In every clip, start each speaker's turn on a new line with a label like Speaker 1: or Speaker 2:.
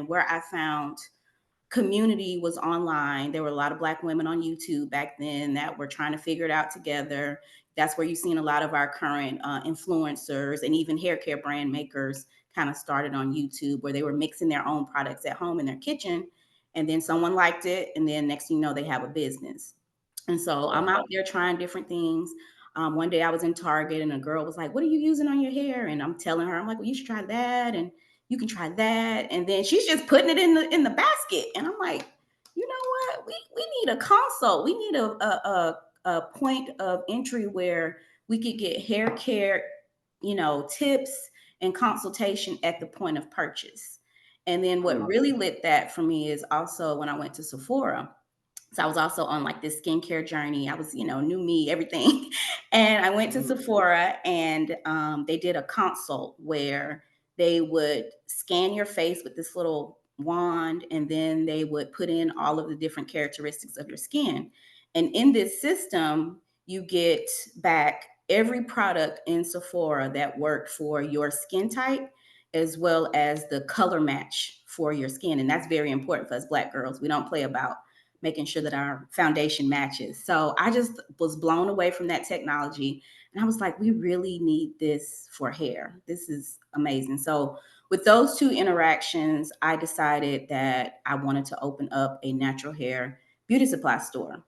Speaker 1: And where I found community was online. There were a lot of Black women on YouTube back then that were trying to figure it out together. That's where you've seen a lot of our current influencers and even hair care brand makers kind of started on YouTube, where they were mixing their own products at home in their kitchen. And then someone liked it. And then next thing you know, they have a business. And so I'm
Speaker 2: Wow.
Speaker 1: out there trying different things. One day I was in Target and a girl was like, "What are you using on your hair?" And I'm telling her, I'm like, "Well, you should try that, and you can try that." And then she's just putting it in the basket, and I'm like, "You know what? We need a consult. We need a point of entry where we could get hair care, tips and consultation at the point of purchase." And then what
Speaker 2: Mm,
Speaker 1: really lit that for me is also when I went to Sephora. So I was also on like this skincare journey. I was, new me, everything. And I went to
Speaker 2: mm,
Speaker 1: Sephora and they did a consult where they would scan your face with this little wand and then they would put in all of the different characteristics of your skin. And in this system, you get back every product in Sephora that worked for your skin type as well as the color match for your skin. And that's very important for us Black girls. We don't play about making sure that our foundation matches. So I just was blown away from that technology. And I was like, we really need this for hair. This is amazing. So with those two interactions, I decided that I wanted to open up a natural hair beauty supply store.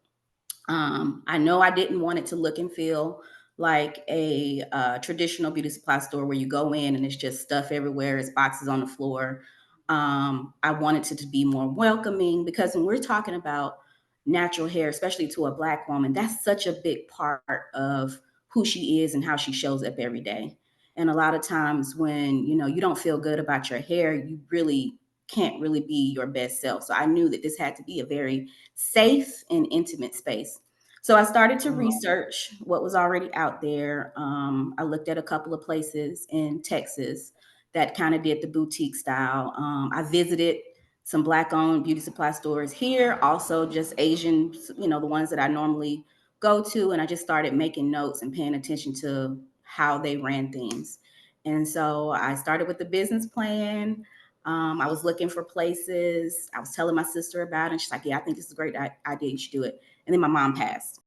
Speaker 1: I know I didn't want it to look and feel like a traditional beauty supply store where you go in and it's just stuff everywhere, it's boxes on the floor. I wanted it to be more welcoming because when we're talking about natural hair, especially to a Black woman, that's such a big part of who she is and how she shows up every day. And a lot of times when you don't feel good about your hair, you really can't really be your best self. So I knew that this had to be a very safe and intimate space. So I started to
Speaker 2: mm.
Speaker 1: research what was already out there. I looked at a couple of places in Texas that kind of did the boutique style. I visited some Black owned beauty supply stores here, also just Asian, the ones that I normally go to. And I just started making notes and paying attention to how they ran things. And so I started with the business plan. I was looking for places. I was telling my sister about it. And she's like, "Yeah, I think it's a great idea. You should do it." And then my mom passed.